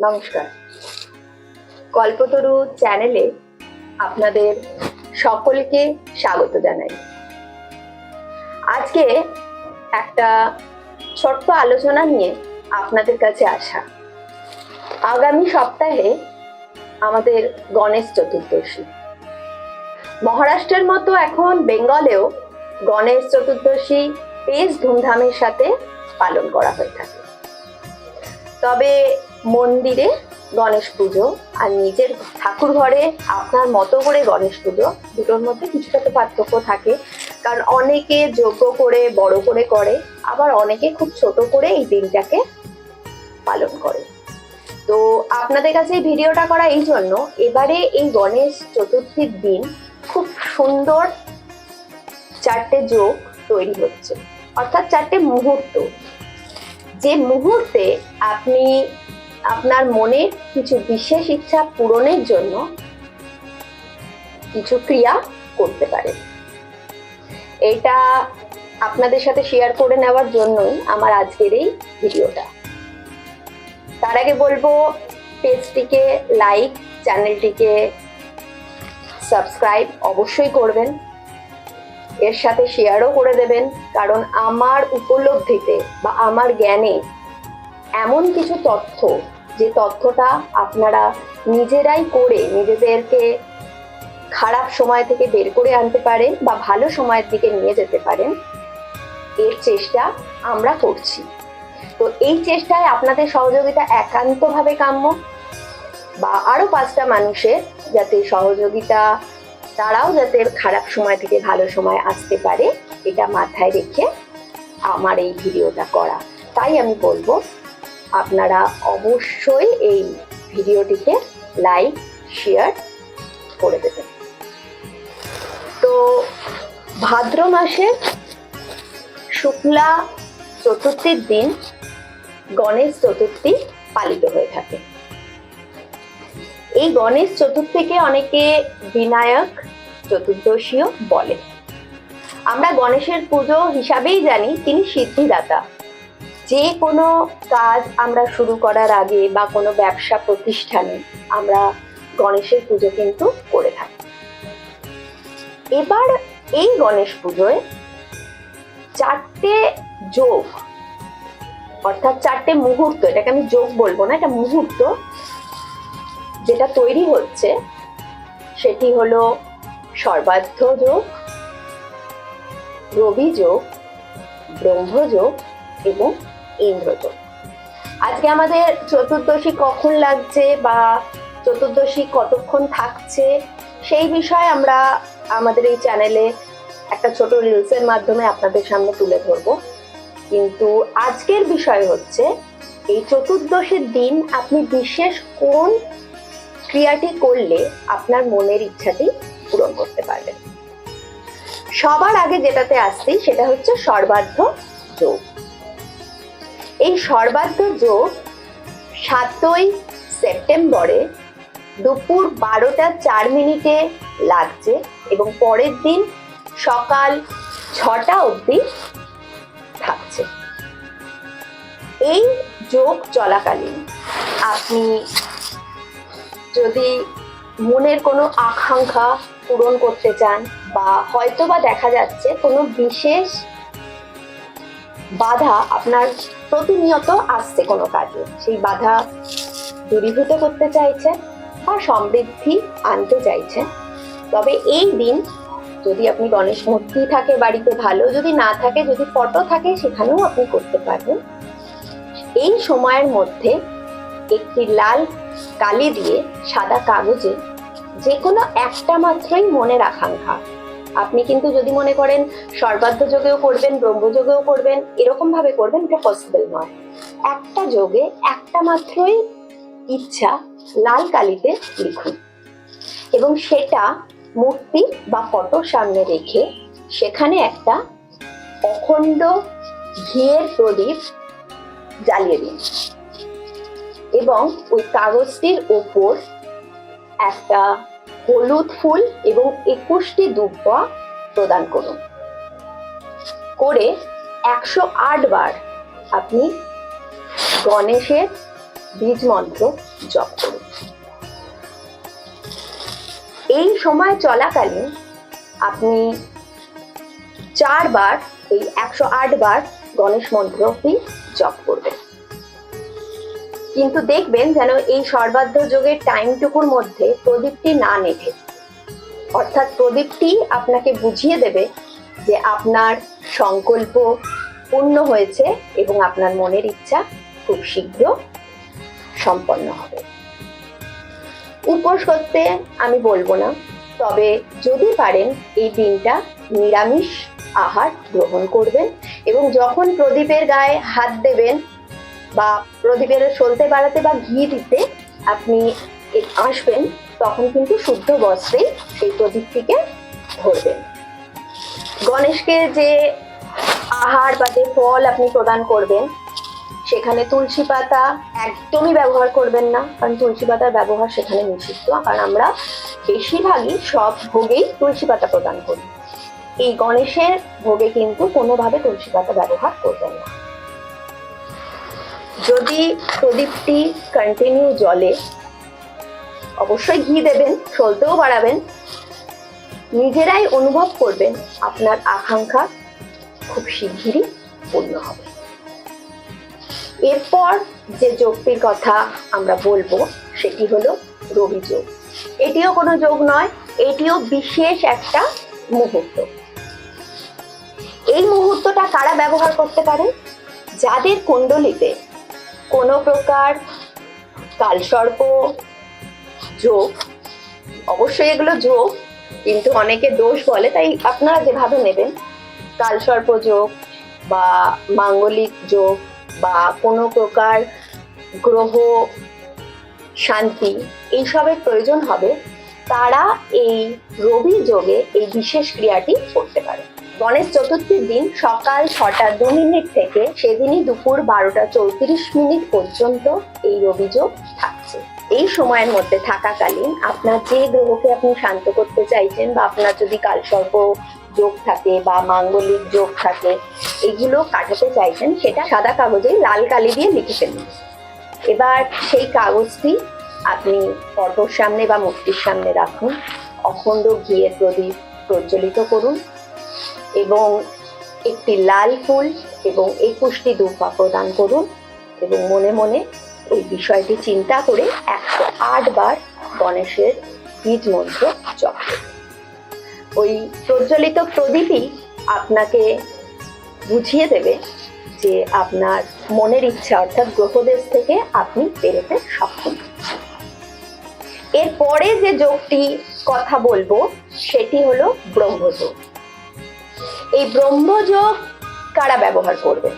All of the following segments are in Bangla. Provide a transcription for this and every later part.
নমস্কার, কল্পতরু চ্যানেলে আপনাদের সকলকে স্বাগত জানাই। আজকে একটা ছোট্ট আলোচনা নিয়ে আপনাদের কাছে আসা। আগামী সপ্তাহে আমাদের গণেশ চতুর্দশী। মহারাষ্ট্রের মতো এখন বেঙ্গলেও গণেশ চতুর্দশী বেশ ধুমধামের সাথে পালন করা হয়ে থাকে। তবে মন্দিরে গণেশ পুজো আর নিজের ঠাকুর ঘরে আপনার মতো করে গণেশ পুজো, দুটোর মধ্যে কিছুটা তো পার্থক্য থাকে। কারণ অনেকে যজ্ঞ করে বড় করে করে, আবার অনেকে খুব ছোট করে এই দিনটাকে পালন করে। তো আপনাদের কাছে এই ভিডিওটা করা এই জন্য, এবারে এই গণেশ চতুর্থীর দিন খুব সুন্দর 4টে যোগ তৈরি হচ্ছে, অর্থাৎ 4টে মুহূর্ত। যে মুহূর্তে আপনি আপনার মনের কিছু বিশেষ ইচ্ছা পূরণের জন্য কিছু ক্রিয়া করতে পারেন। এটা আপনাদের সাথে শেয়ার করে নেওয়ার জন্যই আমার আজকের এই ভিডিওটা। তার আগে বলবো, পেজটিকে লাইক, চ্যানেলটিকে সাবস্ক্রাইব অবশ্যই করবেন, এর সাথে শেয়ারও করে দেবেন। কারণ আমার উপলব্ধিতে বা আমার জ্ঞানে এমন কিছু তথ্য, যে তথ্যটা আপনারা নিজেরাই করে নিজেদেরকে খারাপ সময় থেকে বের করে আনতে পারেন বা ভালো সময়ের দিকে নিয়ে যেতে পারেন, এর চেষ্টা আমরা করছি। তো এই চেষ্টায় আপনাদের সহযোগিতা একান্তভাবে কাম্য, বা আরো 5টা মানুষের যাতে সহযোগিতা, তারাও যাতে খারাপ সময় থেকে ভালো সময় আসতে পারে, এটা মাথায় রেখে আমার এই ভিডিওটা করা। তাই আমি বলবো, আপনারা অবশ্যই এই ভিডিওটিকে লাইক, শেয়ার করে দেবেন। তো ভাদ্র মাসের শুক্লা চতুর্থীর দিন গণেশ চতুর্থী পালিত হয়ে থাকে। এই গণেশ চতুর্থীকে অনেকে বিনায়ক চতুর্দশীও বলে। আমরা গণেশের পুজো হিসাবেই জানি তিনি সিদ্ধিদাতা। যে কোনো কাজ আমরা শুরু করার আগে বা কোনো ব্যবসা প্রতিষ্ঠানে আমরা গণেশের পুজো কিন্তু করে থাকি। এবার এই গণেশ পুজোয় 4টে যোগ, অর্থাৎ 4টে মুহূর্ত, এটাকে আমি যোগ বলবো না, এটা মুহূর্ত, যেটা তৈরি হচ্ছে সেটি হলো সর্বার্ধ যোগ, রবি যোগ, ব্রহ্মযোগ এবং ইন্দ্রযোগ। আজকে আমাদের চতুর্দশী কখন লাগছে বা চতুর্দশী কতক্ষণ থাকছে, সেই বিষয়ে আমরা আমাদের এই চ্যানেলে একটা ছোট রিলসের মাধ্যমে আপনাদের সামনে তুলে ধরবো। কিন্তু আজকের বিষয় হচ্ছে, এই চতুর্দশীর দিন আপনি বিশেষ কোন ক্রিয়াটি করলে আপনার মনের ইচ্ছাটি পূরণ করতে পারবেন। সবার আগে যেটাতে আসছি সেটা হচ্ছে সর্বার্ধ যোগ। এই সর্বার্ধ যোগ 7ই সেপ্টেম্বরে দুপুর 12টা 4 মিনিটে লাগছে এবং পরের দিন সকাল 6টা অবধি থাকছে। এই যোগ চলাকালীন আপনি যদি মনের কোনো আকাঙ্ক্ষা পূরণ করতে চান, বা হয়তো বা দেখা যাচ্ছে কোনো বিশেষ বাধা আপনার প্রতিনিয়ত আসছে কোনো কাজে, সেই বাধা দূরীভূত করতে চাইছেন বা সমৃদ্ধি আনতে চাইছেন, তবে এই দিন যদি আপনি গণেশ মূর্তি থাকে বাড়িতে ভালো, যদি না থাকে, যদি ফটো থাকে সেখানেও আপনি করতে পারবেন। এই সময়ের মধ্যে একটি লাল কালি দিয়ে সাদা কাগজে যে কোনো একটা মাত্রই মনের আকাঙ্ক্ষা, আপনি কিন্তু যদি মনে করেন সর্বার্ধ যোগেও করবেন, ব্রহ্মযোগেও করবেন, এরকম ভাবে করবেন, এটা পসিবল নয়। একটা যোগে একটা মাত্রই ইচ্ছা লাল কালিতে লিখুন এবং সেটা মূর্তি বা ফটোর সামনে রেখে সেখানে একটা অখণ্ড ঘিয়ের প্রদীপ জ্বালিয়ে দিন এবং ওই কাগজটির ওপর একটা হলুদ ফুল এবং 21টি দুব্বা প্রদান করুন। করে 108 বার আপনি গণেশের বীজ মন্ত্র জপ করুন। এই সময় চলাকালীন আপনি 4 বার, এই 108 বার গণেশ মন্ত্রটি জপ করবেন। কিন্তু দেখবেন যেন এই সর্বাধ্য যোগের টাইমটুকুর মধ্যে প্রদীপটি না নেভে, অর্থাৎ প্রদীপটি আপনাকে বুঝিয়ে দেবে যে আপনার সংকল্প পূর্ণ হয়েছে এবং আপনার মনের ইচ্ছা খুব শীঘ্র সম্পন্ন হবে। উপোস করতে আমি বলবো না, তবে যদি পারেন এই দিনটা নিরামিষ আহার গ্রহণ করবেন এবং যখন প্রদীপের গায়ে হাত দেবেন বা প্রদীপের সলতে বাড়াতে বা ঘি দিতে আপনি আসবেন, তখন কিন্তু শুদ্ধ বস্ত্রে সেই প্রদীপটিকে ধরবেন। গণেশকে যে আহার বা যে ফল আপনি প্রদান করবেন সেখানে তুলসী পাতা একদমই ব্যবহার করবেন না, কারণ তুলসী পাতার ব্যবহার সেখানে নিষিদ্ধ। কারণ আমরা বেশিরভাগই সব ভোগেই তুলসী পাতা প্রদান করি, এই গণেশের ভোগে কিন্তু কোনোভাবে তুলসী পাতা ব্যবহার করবেন না। যদি প্রদীপটি কন্টিনিউ জ্বলে, অবশ্যই ঘি দেবেন, সলতেও বাড়াবেন, নিজেরাই অনুভব করবেন আপনার আকাঙ্ক্ষা খুব শিগগিরই পূর্ণ হবে। এরপর যে যোগটির কথা আমরা বলবো সেটি হলো রবি যোগ। এটিও কোনো যোগ নয়, এটিও বিশেষ একটা মুহূর্ত। এই মুহূর্তটা কারা ব্যবহার করতে পারে? যাদের কুণ্ডলিতে কোনো প্রকার কালসর্প যোগ, অবশ্যই এগুলো যোগ কিন্তু অনেকে দোষ বলে, তাই আপনারা যেভাবে নেবেন, কালসর্প যোগ বা মাঙ্গলিক যোগ বা কোনো প্রকার গ্রহ শান্তি এইসবের প্রয়োজন হবে, তারা এই রবি যোগে এই বিশেষ ক্রিয়াটি করতে পারে। গণেশ চতুর্থীর দিন সকাল 6টা 2 মিনিট থেকে সেদিনই দুপুর 12টা 34 মিনিট পর্যন্ত এই রবি যোগ থাকছে। এই সময়ের মধ্যে থাকাকালীন আপনার যে গ্রহকে আপনি শান্ত করতে চাইছেন বা আপনার যদি কালসর্প যোগ থাকে বা মাঙ্গলিক যোগ থাকে, এগুলো কাটাতে চাইছেন, সেটা সাদা কাগজে লাল কালি দিয়ে লিখে ফেলুন। এবার সেই কাগজটি আপনি ফটোর সামনে বা মূর্তির সামনে রাখুন, অখণ্ড ঘিয়ের প্রদীপ প্রজ্বলিত করুন এবং একটি লাল ফুল এবং 21টি ধূপা প্রদান করুন এবং মনে মনে ওই বিষয়টি চিন্তা করে 108 বার গণেশের বীজ মন্ত্র জপ করুন। ওই প্রজ্বলিত প্রদীপই আপনাকে বুঝিয়ে দেবে যে আপনার মনের ইচ্ছা অর্থাৎ গ্রহদেশ থেকে আপনি বেরোতে সক্ষম। এরপরে যে যোগটি কথা বলবো সেটি হলো ব্রহ্মযোগ। এই ব্রহ্মযোগ কারা ব্যবহার করবে?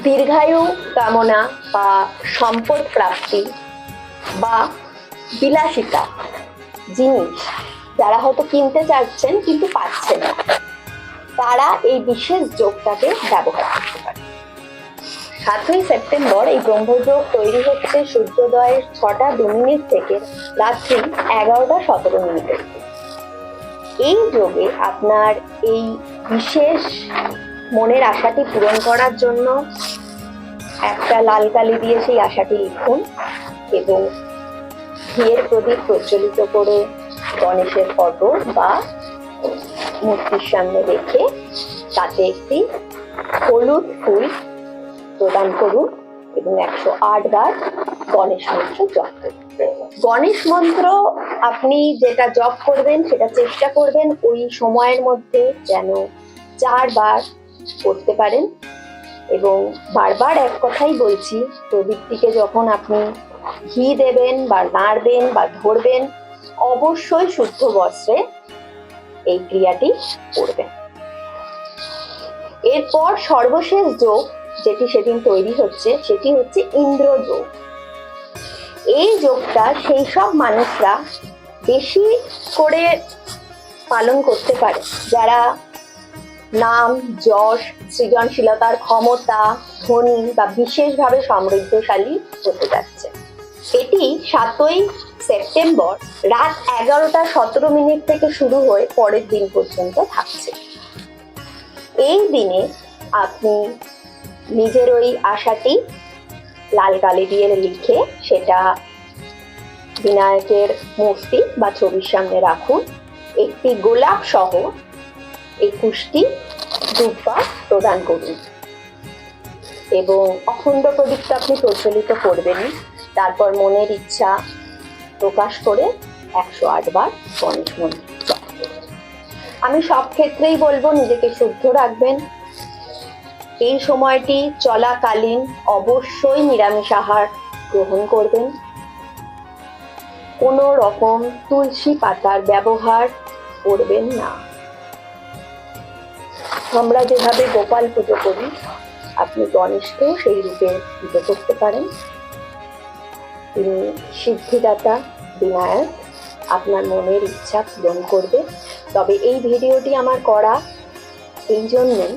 দীর্ঘায়ু কামনা বা সম্পদ প্রাপ্তি বা বিলাসিতা জিনিস যারা হয়তো কিনতে চাচ্ছেন কিন্তু পাচ্ছেন না, তারা এই বিশেষ যোগটাকে ব্যবহার করতে পারে। 7ই সেপ্টেম্বর এই ব্রহ্মযোগ তৈরি হচ্ছে সূর্যোদয়ের 6টা 2 মিনিট থেকে রাত্রি 11টা 17 মিনিটের। এই যোগে আপনার এই বিশেষ মনের আশাটি পূরণ করার জন্য একটা লাল কালি দিয়ে সেই আশাটি লিখুন এবং ঘিয়ের প্রদীপ প্রজ্বলিত করে গণেশের ফটো বা মূর্তির সামনে রেখে তাতে একটি হলুদ ফুল প্রদান করুন এবং 108 বার গণেশ মন্ত্র জপ করুন। গণেশ মন্ত্র আপনি যেটা জপ করবেন সেটা চেষ্টা করবেন ওই সময়ের মধ্যে যেন 4 বার করতে পারেন এবং বারবার এক কথাই বলছি, প্রদীপটিকে যখন আপনি ঘি দেবেন বা নাড়বেন বা ধরবেন, অবশ্যই শুদ্ধ বস্ত্রে এই ক্রিয়াটি করবেন। এরপর সর্বশেষ যোগ যেটি সেদিন তৈরি হচ্ছে সেটি হচ্ছে ইন্দ্রযোগ। এই যোগটা সেই সব মানুষরা বেশি করে পালন করতে পারে যারা নাম, যশ, সৃজনশীলতার ক্ষমতা, ধনী বা বিশেষভাবে সমৃদ্ধশালী হতে যাচ্ছে। এটি 7ই সেপ্টেম্বর রাত 11টা 17 মিনিট থেকে শুরু হয়ে পরের দিন পর্যন্ত থাকছে। এই দিনে আপনি নিজের ওই আশাটি লাল কালি দিয়ে লিখে সেটা বিনায়কের মূর্তি বা ছবির সামনে রাখুন। একটি গোলাপ সহ 21টি ধূপপাত প্রদান করুন এবং অখণ্ড প্রদীপটা আপনি প্রজ্বলিত করবেনই। তারপর মনের ইচ্ছা প্রকাশ করে 108 বার গণেশ মন্ত্র জপ করুন। আমি সব ক্ষেত্রেই বলবো নিজেকে শুদ্ধ রাখবেন। এই সময়টি চলাকালীন অবশ্যই নিরামিষ আহার গ্রহণ করবেন। কোনো রকম তুলসী পাতার ব্যবহার করবেন না। আমরা যেভাবে গোপাল পুজো করি আপনি গণেশকেও সেই রূপে পুজো করতে পারেন। তিনি সিদ্ধিদাতা বিনায়ক, আপনার মনের ইচ্ছা পূরণ করবে। তবে এই ভিডিওটি আমার করা এই জন্যই,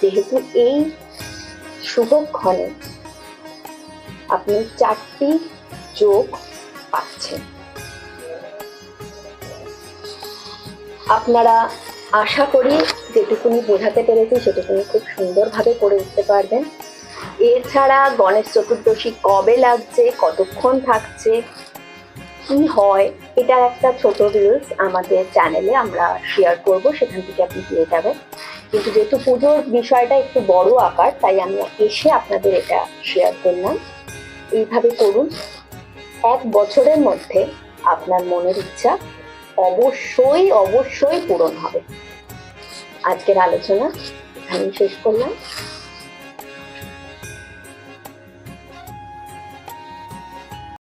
যেহেতু এই শুভক্ষণে আপনি 4টি যোগ পাচ্ছেন। আপনারা আশা করি যেটুকুনি বোঝাতে পেরেছি সেটুকুনি খুব সুন্দরভাবে করে উঠতে পারবেন। এছাড়া গণেশ চতুর্দশী কবে লাগছে, কতক্ষণ থাকছে, কি হয়, এটার একটা ছোট রিলস আমাদের চ্যানেলে আমরা শেয়ার করব, সেখান থেকে আপনি পেয়ে যাবেন। কিন্তু যেহেতু পুজোর বিষয়টা একটু বড় আকার, তাই আমি এসে আপনাদের এটা শেয়ার করলাম। এইভাবে করুন, 1 বছরের মধ্যে আপনার মনের ইচ্ছা অবশ্যই পূরণ হবে। আজকের আলোচনা এখানেই শেষ করলাম।